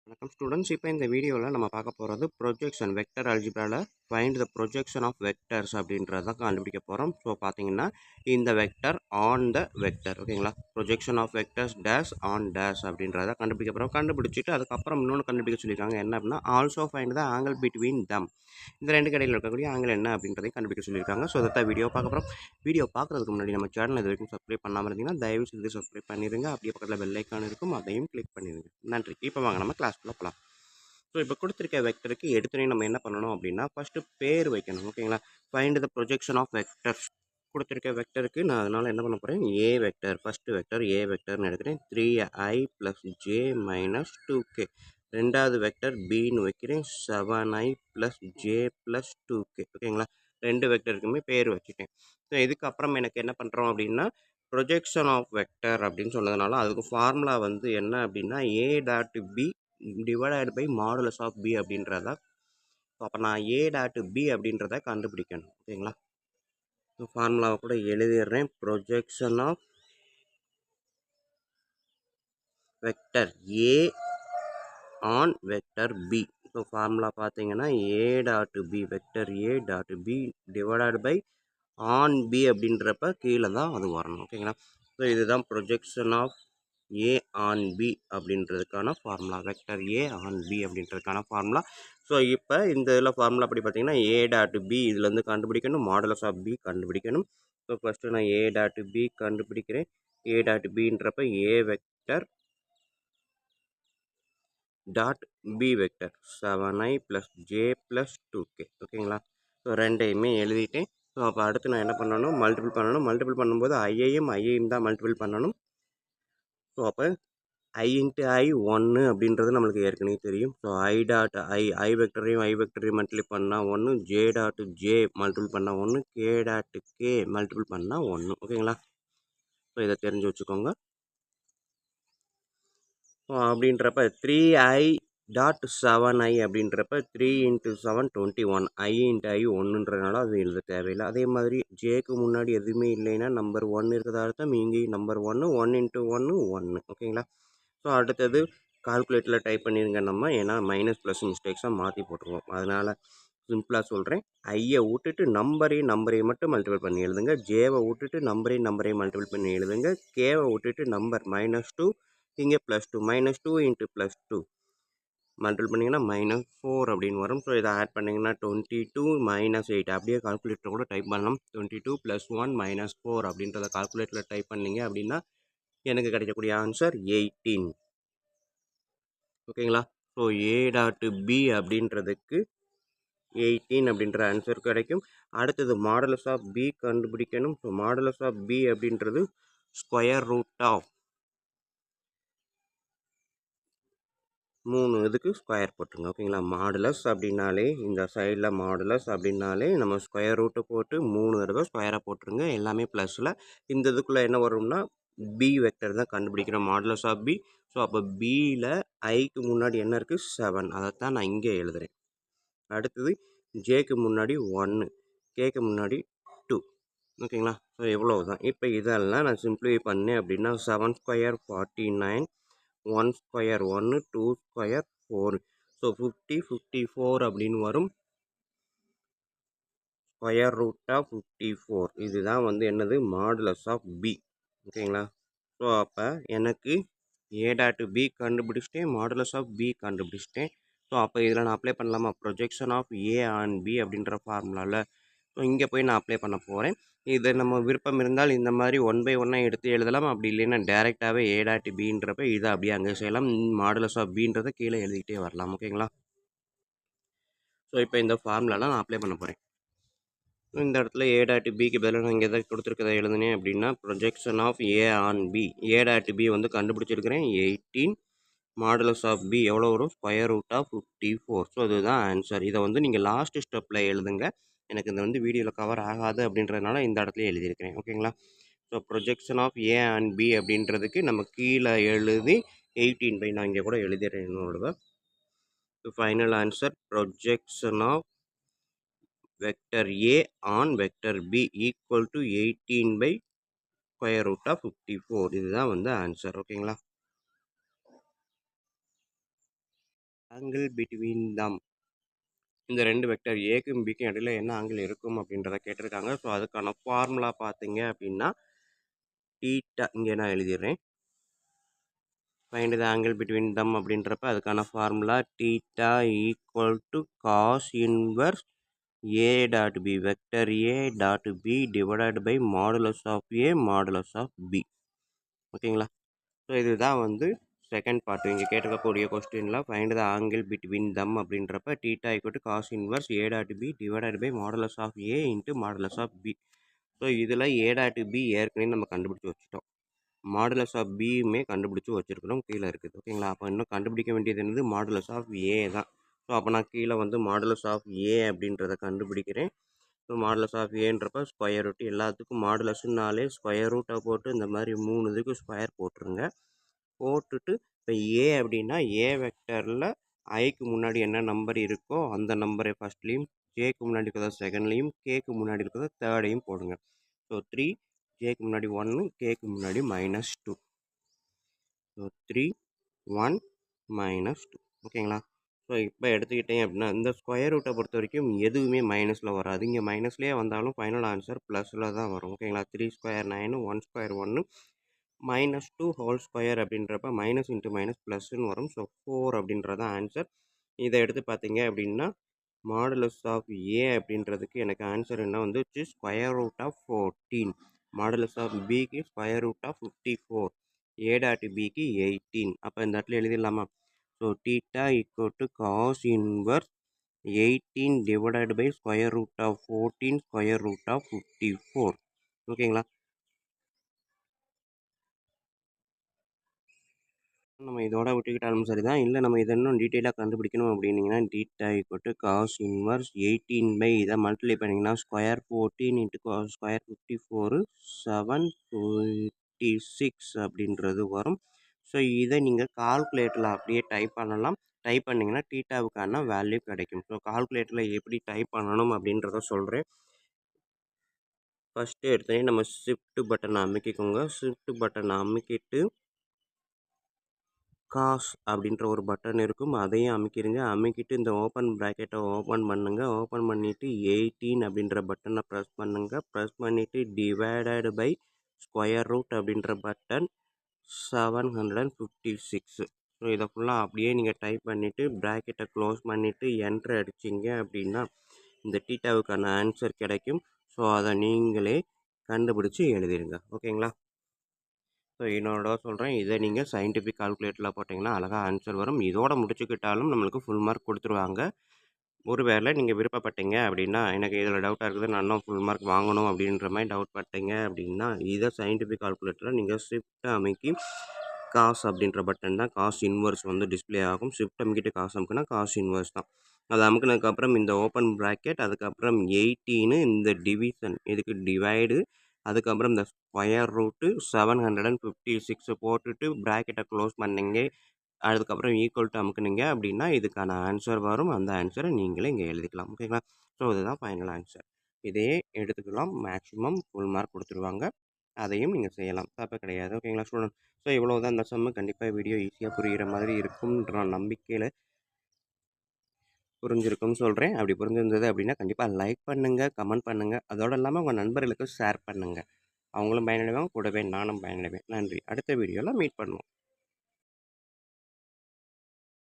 வணக்கம் ஸ்டூடெண்ட்ஸ். இப்போ இந்த வீடியோவில் நம்ம பார்க்க போகிறது ப்ரொஜெக்ஷன் வெக்டர் அல்ஜிப்ராவில் find the projection of vectors அப்படின்றத கண்டுபிடிக்க போகிறோம். ஸோ பார்த்தீங்கன்னா இந்த வெக்டர் ஆன் த வெக்டர், ஓகேங்களா? Projection of vectors dash on dash அப்படின்றத கண்டுபிடிக்க போகிறோம். கண்டுபிடிச்சிட்டு அதுக்கப்புறம் இன்னொன்று கண்டுபிடிக்க சொல்லியிருக்காங்க. என்ன அப்படின்னா also find the angle between them. இந்த ரெண்டு கடையில் இருக்கக்கூடிய ஆங்கிள் என்ன அப்படின்றதை கண்டுபிடிக்க சொல்லியிருக்காங்க. ஸோ அதை வீடியோ பார்க்க போகிறோம். வீடியோ பார்க்குறதுக்கு முன்னாடி நம்ம சேனல் இது வரைக்கும் சப்ஸ்கிரைப் பண்ணாமல் இருந்தீங்கன்னா தயவு செய்து சப்ஸ்கிரைப் பண்ணிடுங்க. அப்படியே பக்கத்தில் பெல் ஐக்கான் இருக்கும், அதையும் கிளிக் பண்ணிடுங்க. நன்றி. இப்போ வாங்க நம்ம கிளாஸ்க்குள்ளே போகலாம். ஸோ இப்போ கொடுத்துருக்க வெக்டருக்கு எடுத்துனே நம்ம என்ன பண்ணணும் அப்படின்னா ஃபஸ்ட்டு பேர் வைக்கணும், ஓகேங்களா? Find the projection of vectors. கொடுத்துருக்க வெக்டருக்கு நான் அதனால் என்ன பண்ண போகிறேன், a vector, first vector a வெக்டர்னு எடுக்கிறேன். 3i + j - 2k. ரெண்டாவது வெக்டர் பின்னு வைக்கிறேன். 7i + j + 2k, ஓகேங்களா? ரெண்டு வெக்டருக்குமே பேர் வச்சுட்டேன். ஸோ இதுக்கப்புறம் எனக்கு என்ன பண்ணுறோம் அப்படின்னா ப்ரொஜெக்ஷன் ஆஃப் வெக்டர் அப்படின்னு சொன்னதுனால அதுக்கு ஃபார்முலா வந்து என்ன அப்படின்னா a dot b divided by modulus of b அப்படின்றத. அப்போ நான் a டாட் b அப்படின்றத கண்டுபிடிக்கணும், ஓகேங்களா? ஃபார்முலாவை கூட எழுதிடுறேன். Projection of vector a on vector b. So formula பார்த்தீங்கன்னா a dot b, vector a dot b divided by on b அப்படின்றப்ப கீழே தான் அது வரணும், ஓகேங்களா? ஸோ இதுதான் projection of a on b அப்படின்றதுக்கான formula. Vector a on b அப்படின்றதுக்கான ஃபார்முலா. ஸோ இப்போ இந்த இதில் ஃபார்முலா அப்படி பார்த்தீங்கன்னா ஏ டாட் பி இதுலேருந்து கண்டுபிடிக்கணும், மாடுலஸ் ஆஃப் பி கண்டுபிடிக்கணும். ஸோ ஃபஸ்ட்டு நான் ஏ டாட் பி கண்டுபிடிக்கிறேன். ஏ டாட் பின்றப்ப a vector dot b vector 7i + j + 2k, ஓகேங்களா? ஸோ ரெண்டையுமே எழுதிட்டேன். ஸோ அப்போ அடுத்து நான் என்ன பண்ணணும், மல்டிபிள் பண்ணணும். மல்டிபிள் பண்ணும்போது ஐயையும் தான் மல்டிபிள் பண்ணணும். ஸோ அப்போ i × i 1 அப்படின்றது நம்மளுக்கு ஏற்கனவே தெரியும். ஸோ i டாட் ஐ வெக்டரையும் மல்டிப்ளை பண்ணால் 1, j டாட் ஜே மல்டிபிள் பண்ணால் 1, k டாட் கே மல்டிபிள் பண்ணால் 1, ஓகேங்களா? ஸோ இதை தெரிஞ்சு வச்சுக்கோங்க. ஸோ அப்படின்றப்ப 3i டாட் 7i அப்படின்றப்ப 3 × 7 21, i × i 1ன்றதுனால அது எழுத தேவையில்லை. அதே மாதிரி ஜேக்கு முன்னாடி எதுவுமே இல்லைன்னா நம்பர் 1 இருக்கிறதா அர்த்தம். இங்கேயும் நம்பர் 1, 1 × 1 1, ஓகேங்களா? ஸோ அடுத்தது கால்குலேட்டரில் டைப் பண்ணிடுங்க நம்ம, ஏன்னா மைனஸ் ப்ளஸ் மிஸ்டேக்ஸாக மாற்றி போட்டுருவோம். அதனால் சிம்பிளாக சொல்கிறேன், ஐயை விட்டுட்டு நம்பரையும் மட்டும் மல்டிபிள் பண்ணி எழுதுங்க. ஜேவை விட்டுட்டு நம்பரையும் மல்டிபிள் பண்ணி எழுதுங்க. கேவை விட்டுட்டு நம்பர் -2, இங்கே +2, -2 × +2 மல்டிபிள் பண்ணிங்கன்னா -4 அப்படின்னு வரும். ஸோ இதை ஆட் பண்ணிங்கன்னா 22 - 8 அப்படியே கால்குலேட்டர் கூட டைப் பண்ணலாம். 22 + 1 - 4 அப்படின்றத கால்குலேட்டரில் டைப் பண்ணிங்க அப்படின்னா எனக்கு கிடைக்கக்கூடிய ஆன்சர் 18, ஓகேங்களா? ஸோ ஏ டாட் பி அப்படின்றதுக்கு 18 அப்படின்ற ஆன்சர் கிடைக்கும். அடுத்தது மாடுலஸ் ஆஃப் பி கண்டுபிடிக்கணும். ஸோ மாடுலஸ் ஆஃப் பி அப்படின்றது ஸ்கொயர் ரூட் ஆஃப் 3 இதுக்கு ஸ்கொயர் போட்டுருங்க, ஓகேங்களா? மாடுலஸ் அப்படின்னாலே இந்த சைடில் மாடுலஸ் அப்படின்னாலே நம்ம ஸ்கொயர் ரூட்டை போட்டு 3 தடவை ஸ்கொயராக போட்டுருங்க, எல்லாமே ப்ளஸில். இந்த இதுக்குள்ளே என்ன வரும்னா பி வெக்டர் தான் கண்டுபிடிக்கிறோம், மாடுலஸ் ஆஃப் பி. ஸோ அப்போ பியில் ஐக்கு முன்னாடி என்ன இருக்குது, 7, அதைத்தான் நான் இங்கே எழுதுகிறேன். அடுத்தது ஜேக்கு முன்னாடி 1, கேக்கு முன்னாடி 2, ஓகேங்களா? ஸோ எவ்வளோ தான். இப்போ இதெல்லாம் நான் சிம்பிளிஃபை பண்ணேன் அப்படின்னா 7 ஸ்கொயர் 49, 1 ஸ்கொயர் 1, 2 ஸ்கொயர் 4. ஸோ 50 54 அப்படின்னு வரும். ஸ்கொயர் ரூட் ஆஃப் 54 இதுதான் வந்து என்னது, மாடுலஸ் ஆஃப் பி, ஓகேங்களா? ஸோ அப்போ எனக்கு ஏ டாட் பி கண்டுபிடிச்சிட்டேன், மாடுலஸ் ஆஃப் பி கண்டுபிடிச்சிட்டேன். ஸோ அப்போ இதில் நான் அப்ளை பண்ணலாமா, projection of a on b அப்படின்ற ஃபார்முலாவில். ஸோ இங்கே போய் நான் அப்ளை பண்ண போகிறேன். இது நம்ம விருப்பம் இருந்தால் இந்த மாதிரி 1 பை 1 எடுத்து எழுதலாம். அப்படி இல்லைன்னா டேரெக்டாகவே ஏ டாட் பின்றப்ப இதை அப்படியே அங்கே செய்யலாம். மாடுலஸ் ஆஃப் பின்றதை கீழே எழுதிக்கிட்டே வரலாம், ஓகேங்களா? ஸோ இப்போ இந்த ஃபார்முலாவில் நான் அப்ளை பண்ண போகிறேன். இந்த இடத்துல ஏ டாட் பிக்கு பதிலாக நான் இங்கே எதாவது கொடுத்துருக்கதை எழுதுனேன் அப்படின்னா projection of a on b. A dot b வந்து கண்டுபிடிச்சிருக்கிறேன் 18, மாடுலஸ் ஆஃப் பி எவ்வளோ வரும், ஸ்கொயர் ரூட் ஆஃப் 54. ஸோ அதுதான் ஆன்சர். இதை வந்து நீங்கள் லாஸ்ட் ஸ்டெப்பில் எழுதுங்க. எனக்கு இந்த வந்து வீடியோவில் கவர் ஆகாது அப்படின்றதுனால இந்த இடத்துல எழுதியிருக்கிறேன், ஓகேங்களா? So projection of a and b அப்படின்றதுக்கு நம்ம கீழே எழுதி 18 பை நான் இங்கே கூட எழுதிடுறேன் என்னோட. So final answer projection of vector a on vector b equal to 18 by square root of 54. இதுதான் வந்து ஆன்சர், ஓகேங்களா? Angle between them. இந்த 2 வெக்டர் ஏக்கும் பிக்கும் இடையில என்ன ஆங்கிள் இருக்கும் அப்படின்றத கேட்டிருக்காங்க. ஸோ அதுக்கான ஃபார்முலா பார்த்தீங்க அப்படின்னா தீட்டா இங்கே நான் எழுதிடுறேன். Find the angle between them அப்படின்றப்ப அதுக்கான formula theta equal to cos inverse a dot b vector a dot b divided by modulus of a modulus of b. ஓகேங்களா? ஸோ இதுதான் வந்து செகண்ட் பார்ட் இங்கே கேட்டிருக்கக்கூடிய கொஸ்டினில் find the angle between them அப்படின்றப்ப theta equal to cos inverse a dot b divided by modulus of a into modulus of b. So இதில் a dot B ஏற்கனவே நம்ம கண்டுபிடிச்சி வச்சுட்டோம். மாடுலஸ் ஆஃப் பியுமே கண்டுபிடிச்சி வச்சுருக்கிறோம், கீழே இருக்குது. ஓகேங்களா? அப்போ இன்னும் கண்டுபிடிக்க வேண்டியது என்னது? மாடுலஸ் ஆஃப் ஏ தான். ஸோ அப்போ நான் கீழே வந்து மாடுலஸ் ஆஃப் ஏ அப்படின்றத கண்டுபிடிக்கிறேன். ஸோ மாடுலஸ் ஆஃப் ஏன்றப்ப ஸ்கொயர் ரூட் எல்லாத்துக்கும் மாடுலஸ்னாலே ஸ்கொயர் ரூட்டை போட்டு இந்த மாதிரி 3 இதுக்கு ஸ்கொயர் போட்டுருங்க. போட்டுட்டு இப்போ ஏ அப்படின்னா ஏ வெக்டரில் ஐக்கு முன்னாடி என்ன நம்பர் இருக்கோ அந்த நம்பரை ஃபஸ்ட்லேயும், ஜேக்கு முன்னாடி இருக்கிறத செகண்ட்லேயும், கேக்கு முன்னாடி இருக்கிறத தேர்டையும் போடுங்க. ஸோ 3, ஜேக்கு முன்னாடி 1, கேக்கு முன்னாடி -2. ஸோ 3, 1, -2. ஓகேங்களா? ஸோ இப்போ எடுத்துக்கிட்டேன் அப்படின்னா இந்த ஸ்கொயர் ரூட்டை பொறுத்த வரைக்கும் எதுவுமே மைனஸில் வராது. இங்கே மைனஸ்லேயே வந்தாலும் ஃபைனல் ஆன்சர் ப்ளஸில் தான் வரும். ஓகேங்களா? 3 ஸ்கொயர் 9, 1 ஸ்கொயர் 1, -2 ஹோல் ஸ்கொயர் அப்படின்றப்ப மைனஸ் இன்ட்டு மைனஸ் ப்ளஸ்ன்னு வரும். ஸோ 4 அப்படின்றது ஆன்சர். இதை எடுத்து பார்த்தீங்க அப்படின்னா மாடுலஸ் ஆஃப் ஏ அப்படின்றதுக்கு எனக்கு ஆன்சர் என்ன வந்துச்சு? Square root of 14. Modulus of பிக்கு square root of 54. A dot பிக்கு 18. அப்போ இந்த இடத்துல எழுதிடலாமா? So theta equal to cos inverse 18 divided by square root of 14 square root of 54. ஓகேங்களா? நம்ம இதோட விட்டுக்கிட்டாலும் சரி தான். இல்லை நம்ம இதை இன்னும் டீட்டெயிலாக கண்டுபிடிக்கணும் அப்படின்னீங்கன்னா theta equal to cos inverse 18 by இதை மல்டிப்ளை பண்ணிங்கன்னா ஸ்கொயர் 14 இன்ட்டு ஸ்கொயர் 54 726 அப்படின்றது வரும். ஸோ இதை நீங்கள் கால்குலேட்டரில் அப்படியே டைப் பண்ணலாம். டைப் பண்ணிங்கன்னா தீட்டாவுக்கான வேல்யூ கிடைக்கும். ஸோ கால்குலேட்டரில் எப்படி டைப் பண்ணணும் அப்படின்றத சொல்கிறேன். ஃபஸ்ட்டு எடுத்தோடனே நம்ம ஷிஃப்ட் பட்டனை அமைக்கிக்கோங்க. ஷிஃப்ட் பட்டனை அமைக்கிட்டு காஸ் அப்படின்ற ஒரு பட்டன் இருக்கும், அதையும் அமைக்கிடுங்க. அமைக்கிட்டு இந்த ஓப்பன் ப்ராக்கெட்டை ஓப்பன் பண்ணுங்கள். ஓப்பன் பண்ணிவிட்டு 18 அப்படின்ற பட்டனை ப்ரெஸ் பண்ணுங்கள். ப்ரெஸ் பண்ணிவிட்டு டிவைடட் பை ஸ்கொயர் ரூட் அப்படின்ற பட்டன் 756. ஸோ இதை ஃபுல்லாக அப்படியே நீங்கள் டைப் பண்ணிவிட்டு ப்ராக்கெட்டை க்ளோஸ் பண்ணிவிட்டு என்ட்ரு அடிச்சிங்க அப்படின்னா இந்த தீட்டாவுக்கான ஆன்சர் கிடைக்கும். ஸோ அதை நீங்களே கண்டுபிடிச்சி எழுதிடுங்க. ஓகேங்களா? ஸோ இன்னொரு சொல்கிறேன், இதை நீங்கள் சயின்டிஃபிக் கால்குலேட்டரில் போட்டிங்கன்னா அழகாக ஆன்சர் வரும். இதோட முடிச்சுக்கிட்டாலும் நம்மளுக்கு ஃபுல் மார்க் கொடுத்துருவாங்க. ஒருவேளை நீங்கள் விருப்பப்பட்டீங்க அப்படின்னா, எனக்கு இதில் டவுட்டாக இருக்குது, நான் இன்னும் ஃபுல் மார்க் வாங்கணும் அப்படின்ற மாதிரி டவுட் பட்டீங்க அப்படின்னா, இதை சயின்டிஃபிக் கால்குலேட்டரில் நீங்கள் ஷிஃப்ட் அமைக்கி காஸ் அப்படின்ற பட்டன் தான் காஸ் இன்வர்ஸ் வந்து டிஸ்பிளே ஆகும். ஷிஃப்ட் அமுக்கிட்டு காசு அமுக்குனா காஸ் இன்வர்ஸ் தான். அது அமுக்குனதுக்கப்புறம் இந்த ஓப்பன் ப்ராக்கெட், அதுக்கப்புறம் 18 இந்த டிவிஷன் இதுக்கு டிவைடு, அதுக்கப்புறம் இந்த ஸ்கொயர் ரூட்டு 756 போட்டுட்டு ப்ராக்கெட்டை க்ளோஸ் பண்ணிங்க. அதுக்கப்புறம் ஈக்குவல் டு அமுக்குனீங்க அப்படின்னா இதுக்கான ஆன்சர் வரும். அந்த ஆன்சரை நீங்களே இங்கே எழுதிக்கலாம். ஓகேங்களா? ஸோ இதுதான் ஃபைனல் ஆன்சர். இதையே எடுத்துக்கலாம். மேக்ஸிமம் ஃபுல் மார்க் கொடுத்துருவாங்க. அதையும் நீங்கள் செய்யலாம், தப்பு கிடையாது. ஓகேங்களா ஸ்டூடெண்ட்? ஸோ இவ்வளோ தான் இந்த சம்மு. கண்டிப்பாக வீடியோ ஈஸியாக புரிகிற மாதிரி இருக்கும்ன்ற நம்பிக்கையில் புரிஞ்சிருக்கும்னு சொல்கிறேன். அப்படி புரிஞ்சிருந்தது அப்படின்னா கண்டிப்பாக லைக் பண்ணுங்கள், கமெண்ட் பண்ணுங்கள். அதோடு இல்லாமல் உங்கள் நண்பர்களுக்கு ஷேர் பண்ணுங்கள். அவங்களும் பயனடைவாங்க, கூடவே நானும் பயனடைவேன். நன்றி. அடுத்த வீடியோவில் மீட் பண்ணுவோம்.